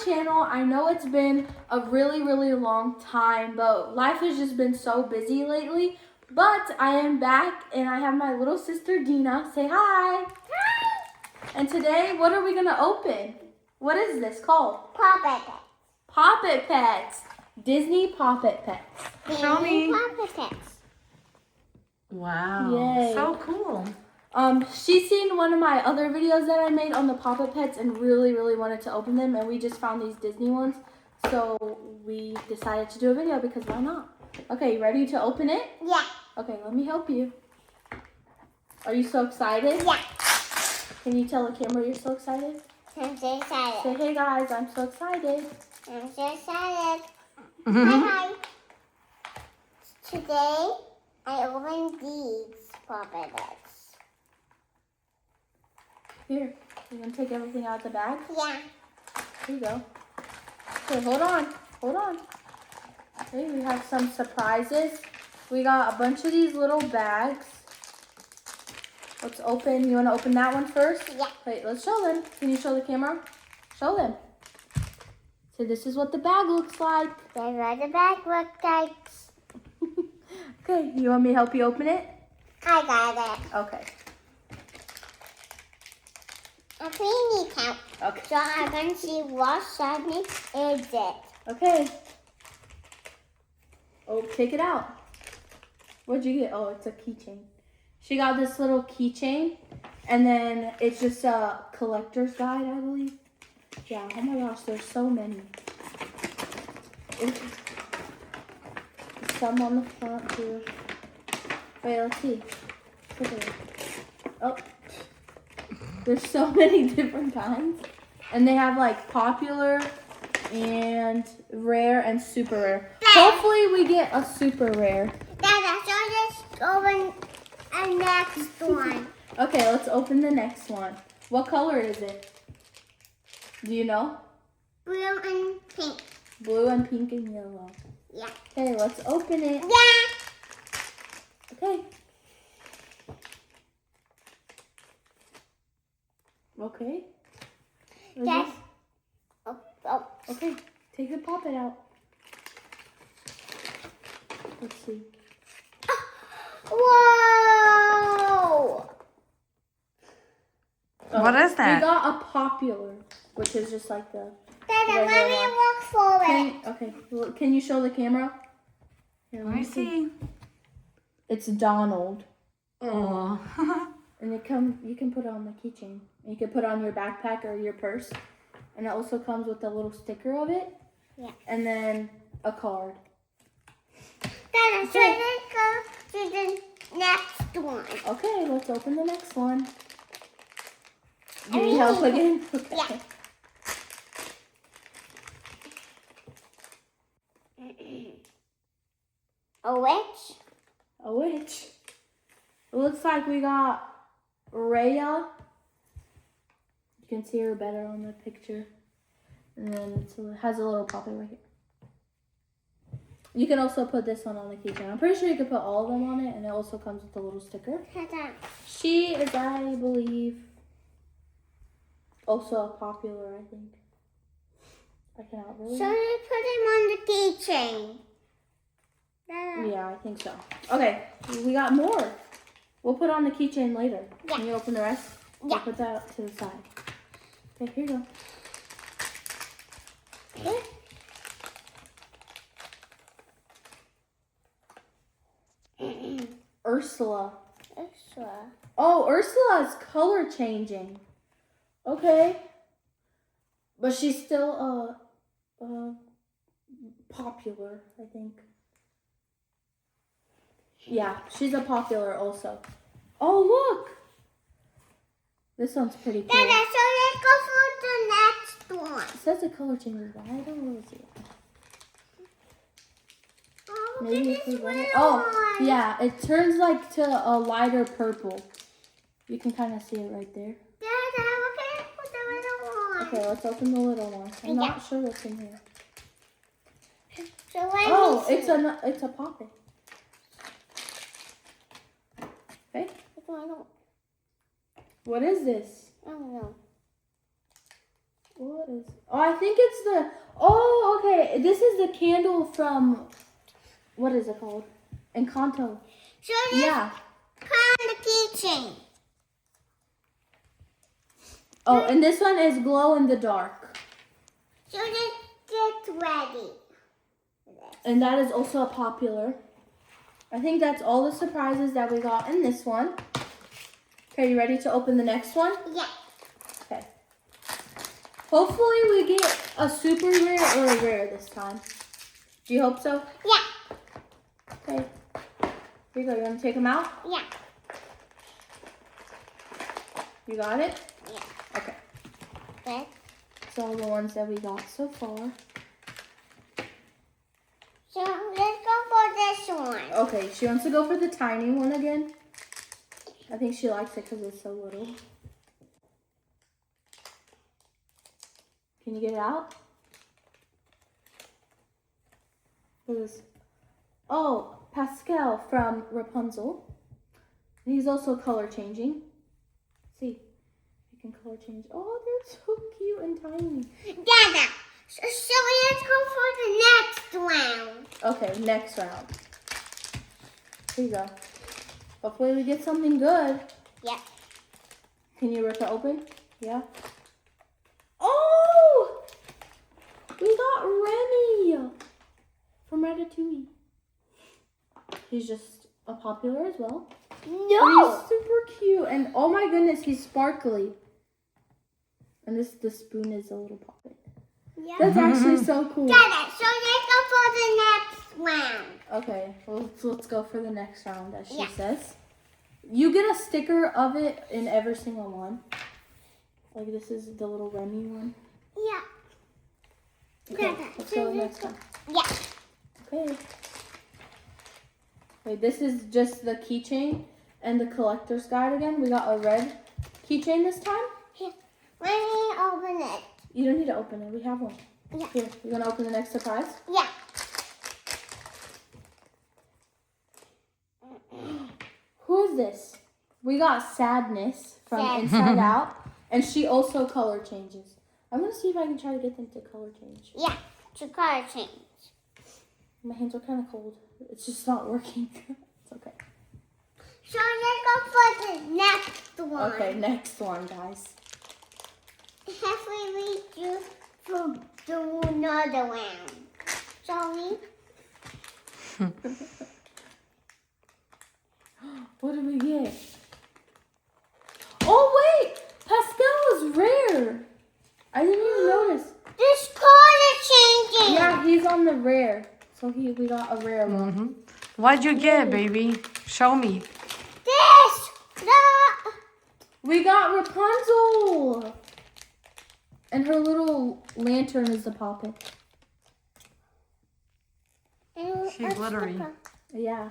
channel. I know it's been a really, really long time, but life has just been so busy lately. But I am back and I have my little sister Dina. Say hi. Hi. And today, what are we going to open? What is this called? Puppet Pets. Poppet Pets. Disney Poppet Pets. Show me. Puppet Pets. Wow. Yay. So cool. She's seen one of my other videos that I made on the Poppet Pets and really, really wanted to open them, and we just found these Disney ones. So we decided to do a video because why not? Okay, you ready to open it? Yeah. Okay, let me help you. Are you so excited? Yeah. Can you tell the camera you're so excited? I'm so excited. Say, hey guys, I'm so excited. I'm so excited. Hi. Today, I opened these Puppet Pets. Here, you gonna take everything out of the bag? Yeah. Here you go. Okay, hold on. Hold on. Okay, we have some surprises. We got a bunch of these little bags. Let's open. You want to open that one first? Yeah. Wait, let's show them. Can you show the camera? Show them. So this is what the bag looks like. That's what the bag looks like. Okay, you want me to help you open it? I got it. Okay. A cleaning count. Okay. So I'm going to see what shiny is it. Okay. Oh, take it out. What'd you get? Oh, it's a keychain. She got this little keychain, and then it's just a collector's guide, I believe. Yeah, oh my gosh, there's so many. Some on the front too. Wait, let's see. Look at it. Oh, there's so many different kinds. And they have like popular and rare and super rare. Hopefully we get a super rare. Dada, so let's open the next one. Okay, let's open the next one. What color is it? Do you know? Blue and pink. Blue and pink and yellow. Yeah. Okay, let's open it. Yeah. Okay. Okay. What is Yes. this? Oh. Okay, take the poppet out. Let's see. Whoa! What is that? We got a popular, which is just like the. Dada, Regular let me one. look for it. Okay, can you show the camera? Here, Let me see. It's Donald, Oh. and you can put it on the keychain. You can put it on your backpack or your purse, and it also comes with a little sticker of it. Yeah. And then a card. Dada, so let's go to the next one. Okay, let's open the next one. I You need help need- again? Okay. Yeah. A witch? A witch. It looks like we got Rhea. You can see her better on the picture. And then it has a little poppet right here. You can also put this one on the keychain. I'm pretty sure you can put all of them on it, and it also comes with a little sticker. Dada. She is, I believe, also a popular, I think. I cannot really. So we put him on the keychain. Dada. Yeah, I think so. Okay, we got more. We'll put on the keychain later. Yeah. Can you open the rest? Yeah. We'll put that to the side. Okay, here you go. Okay. Ursula. Ursula. Oh, Ursula is color changing. Okay. But she's still popular, I think. Yeah, she's a popular also. Oh, look. This one's pretty cool. Dada, so let's go for the next one. It says the color changes, but I don't really see it. Oh, Maybe look if at we this let it. little Oh, one. yeah, it turns like to a lighter purple. You can kind of see it right there. Dada, look at the little one. Okay, let's open the little one. I'm Yeah. not sure what's in here. So let Oh, me see. it's a poppet. Okay, I don't what is this? know. What is? Oh, I think it's the. Oh, okay. This is the candle from. What is it called? Encanto. So this Yeah. kind of keychain. Oh, and this one is glow in the dark. So just get ready. And that is also a popular. I think that's all the surprises that we got in this one. Okay, you ready to open the next one? Yeah. Okay. Hopefully we get a super rare or a rare this time. Do you hope so? Yeah. Okay. Here you go. You want to take them out? Yeah. You got it? Yeah. Okay. Good. So all the ones that we got so far. So let's go for this one. Okay, she wants to go for the tiny one again. I think she likes it because it's so little. Can you get it out? What is? Oh, Pascal from Rapunzel. And he's also color changing. See, you can color change. Oh, they're so cute and tiny. Dada. So let's go for the next round. Okay, next round. Here you go. Hopefully we get something good. Yeah. Can you rip it open? Yeah. Oh! We got Remy from Ratatouille. He's just a popular as well. No. He's super cute. And oh my goodness, he's sparkly. And the spoon is a little puppet. Yeah. That's actually so cool. Dada. So let's go for the next round. Okay, well, let's go for the next round, as she Yeah. says. You get a sticker of it in every single one. Like this is the little Remy one. Yeah. Okay, Dada, let's so go let's next go. one. Yeah. Okay. Wait, this is just the keychain and the collector's guide again. We got a red keychain this time. Here. Let me open it. You don't need to open it. We have one. Yeah. Here, you gonna open the next surprise? Yeah. Who is this? We got Sadness from Sad. Inside Out, and she also color changes. I'm gonna see if I can try to get them to color change. Yeah. To color change. My hands are kind of cold. It's just not working. It's okay. So let's go for the next one. Okay, next one, guys. Have we do another round? Shall we? What did we get? Oh wait, Pascal is rare. I didn't even notice. This color changing. Yeah, he's on the rare. So we got a rare one. Mm-hmm. What'd you get, baby? Show me. This. The. We got Rapunzel. And her little lantern is the puppet. She's glittery. Yeah.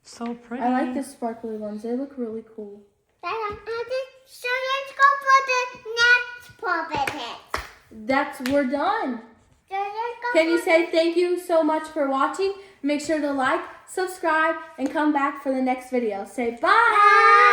So pretty. I like the sparkly ones. They look really cool. So let's go for the next puppet. We're done. So let's go Can you for say thank you so much for watching? Make sure to like, subscribe, and come back for the next video. Say bye. Bye.